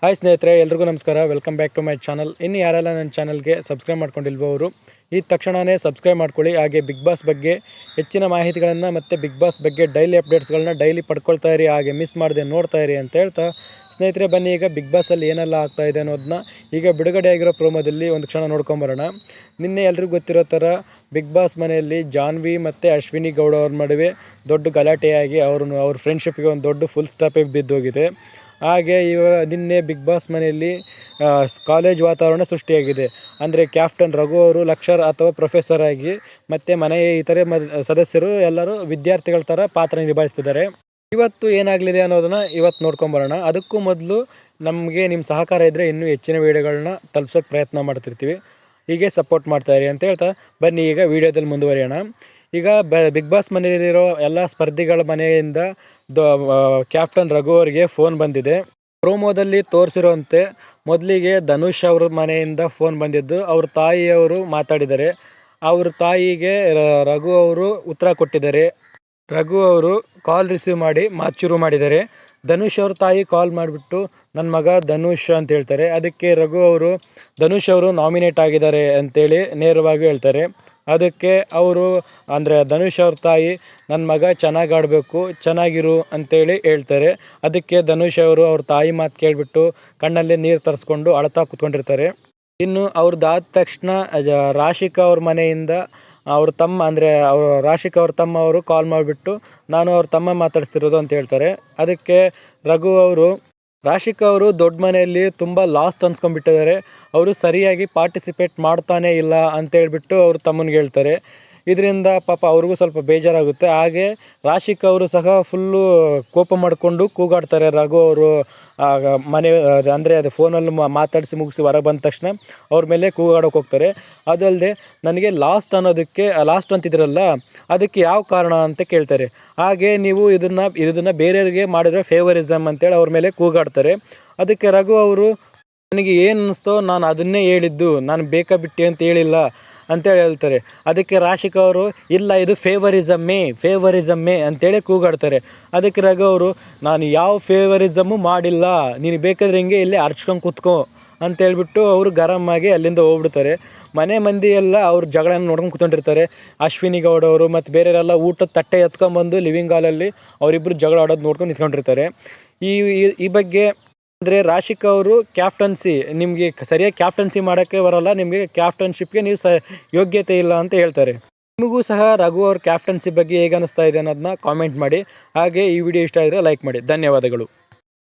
Hi ಸ್ನೇಹಿತರೆ, ಎಲ್ರಿಗೂ ನಮಸ್ಕಾರ. Welcome back to my channel. ಇನ್ನು ಯಾರೆಲ್ಲ ನನ್ನ ಚಾನಲ್ಗೆ ಸಬ್ಸ್ಕ್ರೈಬ್ ಮಾಡ್ಕೊಂಡಿಲ್ವೋ ಅವರು ಈ ತಕ್ಷಣವೇ ಸಬ್ಸ್ಕ್ರೈಬ್ ಮಾಡ್ಕೊಳ್ಳಿ. ಹಾಗೆ ಬಿಗ್ ಬಾಸ್ ಬಗ್ಗೆ ಹೆಚ್ಚಿನ ಮಾಹಿತಿಗಳನ್ನು ಮತ್ತು ಬಿಗ್ ಬಾಸ್ ಬಗ್ಗೆ ಡೈಲಿ ಅಪ್ಡೇಟ್ಸ್ಗಳನ್ನ ಡೈಲಿ ಪಡ್ಕೊಳ್ತಾ ಇರಿ. ಹಾಗೆ ಮಿಸ್ ಮಾಡದೆ ನೋಡ್ತಾ ಇರಿ ಅಂತ ಹೇಳ್ತಾ, ಸ್ನೇಹಿತರೆ ಬನ್ನಿ ಈಗ ಬಿಗ್ ಬಾಸಲ್ಲಿ ಏನೆಲ್ಲ ಆಗ್ತಾಯಿದೆ ಅನ್ನೋದನ್ನ ಈಗ ಬಿಡುಗಡೆ ಆಗಿರೋ ಪ್ರೋಮೋದಲ್ಲಿ ಒಂದು ಕ್ಷಣ ನೋಡ್ಕೊಂಬರೋಣ. ನಿನ್ನೆ ಎಲ್ರಿಗೂ ಗೊತ್ತಿರೋ ಥರ ಬಿಗ್ ಬಾಸ್ ಮನೆಯಲ್ಲಿ ಜಾನ್ವಿ ಮತ್ತು ಅಶ್ವಿನಿ ಗೌಡ ಅವ್ರ ನಡುವೆ ದೊಡ್ಡ ಗಲಾಟೆಯಾಗಿ ಅವ್ರ ಫ್ರೆಂಡ್ಶಿಪ್ಗೆ ಒಂದು ದೊಡ್ಡ ಫುಲ್ ಸ್ಟಾಪೇ ಬಿದ್ದೋಗಿದೆ. ಹಾಗೆ ನಿನ್ನೆ ಬಿಗ್ ಬಾಸ್ ಮನೆಯಲ್ಲಿ ಕಾಲೇಜ್ ವಾತಾವರಣ ಸೃಷ್ಟಿಯಾಗಿದೆ. ಅಂದರೆ ಕ್ಯಾಪ್ಟನ್ ರಘು ಅವರು ಲೆಕ್ಚರ್ ಅಥವಾ ಪ್ರೊಫೆಸರ್ ಆಗಿ, ಮತ್ತು ಮನೆಯ ಇತರೆ ಸದಸ್ಯರು ಎಲ್ಲರೂ ವಿದ್ಯಾರ್ಥಿಗಳ ಥರ ಪಾತ್ರ ನಿಭಾಯಿಸ್ತಿದ್ದಾರೆ. ಇವತ್ತು ಏನಾಗಲಿದೆ ಅನ್ನೋದನ್ನು ಇವತ್ತು ನೋಡ್ಕೊಂಬರೋಣ. ಅದಕ್ಕೂ ಮೊದಲು ನಮಗೆ ನಿಮ್ಮ ಸಹಕಾರ ಇದ್ದರೆ ಇನ್ನೂ ಹೆಚ್ಚಿನ ವೀಡಿಯೋಗಳನ್ನ ತಲುಪ್ಸೋಕ್ಕೆ ಪ್ರಯತ್ನ ಮಾಡ್ತಿರ್ತೀವಿ. ಹೀಗೆ ಸಪೋರ್ಟ್ ಮಾಡ್ತಾಯಿರಿ ಅಂತ ಹೇಳ್ತಾ ಬನ್ನಿ ಈಗ ವೀಡಿಯೋದಲ್ಲಿ ಮುಂದುವರಿಯೋಣ. ಈಗ ಬಿಗ್ ಬಾಸ್ ಮನೆಯಲ್ಲಿರೋ ಎಲ್ಲ ಸ್ಪರ್ಧಿಗಳ ಮನೆಯಿಂದ ಕ್ಯಾಪ್ಟನ್ ರಘು ಅವರಿಗೆ ಫೋನ್ ಬಂದಿದೆ. ಪ್ರೋಮೋದಲ್ಲಿ ತೋರಿಸಿರುವಂತೆ ಮೊದಲಿಗೆ ಧನುಷ್ ಅವ್ರ ಮನೆಯಿಂದ ಫೋನ್ ಬಂದಿದ್ದು. ಅವ್ರ ತಾಯಿಯವರು ಮಾತಾಡಿದ್ದಾರೆ. ಅವ್ರ ತಾಯಿಗೆ ರಘು ಅವರು ಉತ್ತರ ಕೊಟ್ಟಿದ್ದಾರೆ. ರಘು ಅವರು ಕಾಲ್ ರಿಸೀವ್ ಮಾಡಿ ಮಾತು ಶುರು ಮಾಡಿದ್ದಾರೆ. ಧನುಷ್ ಅವ್ರ ತಾಯಿ ಕಾಲ್ ಮಾಡಿಬಿಟ್ಟು ನನ್ನ ಮಗ ಧನುಷ್ ಅಂತ ಹೇಳ್ತಾರೆ. ಅದಕ್ಕೆ ರಘು ಅವರು ಧನುಷ್ ಅವರು ನಾಮಿನೇಟ್ ಆಗಿದ್ದಾರೆ ಅಂತೇಳಿ ನೇರವಾಗಿ ಹೇಳ್ತಾರೆ. ಅದಕ್ಕೆ ಅವರು ಅಂದರೆ ಧನುಷ್ ಅವ್ರ ತಾಯಿ ನನ್ನ ಮಗ ಚೆನ್ನಾಗಿ ಆಡಬೇಕು, ಚೆನ್ನಾಗಿರು ಅಂತೇಳಿ ಹೇಳ್ತಾರೆ. ಅದಕ್ಕೆ ಧನುಷ್ ಅವರು ಅವ್ರ ತಾಯಿ ಮಾತು ಕೇಳಿಬಿಟ್ಟು ಕಣ್ಣಲ್ಲಿ ನೀರು ತರಿಸ್ಕೊಂಡು ಅಳ್ತಾ ಕೂತ್ಕೊಂಡಿರ್ತಾರೆ. ಇನ್ನು ಅವ್ರದ್ದಾದ ತಕ್ಷಣ ರಾಶಿಕಾ ಅವ್ರ ಮನೆಯಿಂದ ಅವ್ರ ತಮ್ಮ ಅಂದರೆ ರಾಶಿಕಾ ಅವ್ರ ತಮ್ಮ ಅವರು ಕಾಲ್ ಮಾಡಿಬಿಟ್ಟು ನಾನು ಅವ್ರ ತಮ್ಮ ಮಾತಾಡಿಸ್ತಿರೋದು ಅಂತ ಹೇಳ್ತಾರೆ. ಅದಕ್ಕೆ ರಘು ಅವರು ರಾಶಿಕಾ ಅವರು ದೊಡ್ಡ ಮನೆಯಲ್ಲಿ ತುಂಬ ಲಾಸ್ಟ್ ಅನ್ಸ್ಕೊಂಡ್ಬಿಟ್ಟಿದ್ದಾರೆ, ಅವರು ಸರಿಯಾಗಿ ಪಾರ್ಟಿಸಿಪೇಟ್ ಮಾಡ್ತಾನೇ ಇಲ್ಲ ಅಂತೇಳ್ಬಿಟ್ಟು ಅವ್ರ ತಮ್ಮನಿಗೆ ಹೇಳ್ತಾರೆ. ಇದರಿಂದ ಪಾಪ ಅವ್ರಿಗೂ ಸ್ವಲ್ಪ ಬೇಜಾರಾಗುತ್ತೆ. ಹಾಗೆ ರಾಶಿಕಾ ಅವರು ಸಹ ಫುಲ್ಲು ಕೋಪ ಮಾಡಿಕೊಂಡು ಕೂಗಾಡ್ತಾರೆ. ರಘು ಅವರು ಮನೆ ಅಂದರೆ ಅದು ಫೋನಲ್ಲಿ ಮಾತಾಡಿಸಿ ಮುಗಿಸಿ ಹೊರಗೆ ಬಂದ ತಕ್ಷಣ ಅವ್ರ ಮೇಲೆ ಕೂಗಾಡೋಕೆ ಹೋಗ್ತಾರೆ. ಅದಲ್ಲದೆ ನನಗೆ ಲಾಸ್ಟ್ ಅನ್ನೋದಕ್ಕೆ ಲಾಸ್ಟ್ ಅಂತಿದ್ರಲ್ಲ ಅದಕ್ಕೆ ಯಾವ ಕಾರಣ ಅಂತ ಕೇಳ್ತಾರೆ. ಹಾಗೆ ನೀವು ಇದನ್ನು ಬೇರೆಯವರಿಗೆ ಮಾಡಿದ್ರೆ ಫೇವರಿಸಮ್ ಅಂತೇಳಿ ಅವ್ರ ಮೇಲೆ ಕೂಗಾಡ್ತಾರೆ. ಅದಕ್ಕೆ ರಘು ಅವರು ನನಗೆ ಏನು ಅನ್ನಿಸ್ತೋ ನಾನು ಅದನ್ನೇ ಹೇಳಿದ್ದು, ನಾನು ಬೇಕಾ ಬಿಟ್ಟು ಅಂತ ಹೇಳಿಲ್ಲ ಅಂತೇಳಿ ಹೇಳ್ತಾರೆ. ಅದಕ್ಕೆ ರಾಶಿಕಾ ಅವರು ಇಲ್ಲ ಇದು ಫೇವರಿಸಮ್ಮೇ ಅಂತೇಳಿ ಕೂಗಾಡ್ತಾರೆ. ಅದಕ್ಕೆ ರಘು ಅವರು ನಾನು ಯಾವ ಫೇವರಿಸಮ್ಮು ಮಾಡಿಲ್ಲ, ನೀನು ಬೇಕಾದ್ರೆ ಹಿಂಗೆ ಇಲ್ಲೇ ಅರ್ಚ್ಕೊಂಡು ಕೂತ್ಕೋ ಅಂತೇಳ್ಬಿಟ್ಟು ಅವರು ಗರಮ್ ಆಗಿ ಅಲ್ಲಿಂದ ಹೋಗ್ಬಿಡ್ತಾರೆ. ಮನೆ ಮಂದಿ ಎಲ್ಲ ಅವ್ರ ಜಗಳನ ನೋಡ್ಕೊಂಡು ಕೂತ್ಕೊಂಡಿರ್ತಾರೆ. ಅಶ್ವಿನಿ ಗೌಡ ಅವರು ಮತ್ತು ಬೇರೆಯವರೆಲ್ಲ ಊಟದ ತಟ್ಟೆ ಎತ್ಕೊಂಡ್ಬಂದು ಲಿವಿಂಗ್ ಹಾಲಲ್ಲಿ ಅವರಿಬ್ಬರು ಜಗಳ ಆಡೋದು ನೋಡ್ಕೊಂಡು ನಿಂತ್ಕೊಂಡಿರ್ತಾರೆ. ಈ ಬಗ್ಗೆ ಅಂದರೆ ರಾಶಿಕಾ ಅವರು ಕ್ಯಾಪ್ಟನ್ಸಿ ನಿಮಗೆ ಸರಿಯಾಗಿ ಕ್ಯಾಪ್ಟನ್ಸಿ ಮಾಡೋಕ್ಕೆ ಬರೋಲ್ಲ, ನಿಮಗೆ ಕ್ಯಾಪ್ಟನ್ಶಿಪ್ಗೆ ನೀವು ಯೋಗ್ಯತೆ ಇಲ್ಲ ಅಂತ ಹೇಳ್ತಾರೆ. ನಿಮಗೂ ಸಹ ರಘು ಅವ್ರ ಕ್ಯಾಪ್ಟನ್ಸಿ ಬಗ್ಗೆ ಹೇಗೆ ಅನ್ನಿಸ್ತಾ ಇದೆ ಅನ್ನೋದನ್ನ ಕಾಮೆಂಟ್ ಮಾಡಿ. ಹಾಗೆ ಈ ವಿಡಿಯೋ ಇಷ್ಟ ಆದರೆ ಲೈಕ್ ಮಾಡಿ. ಧನ್ಯವಾದಗಳು.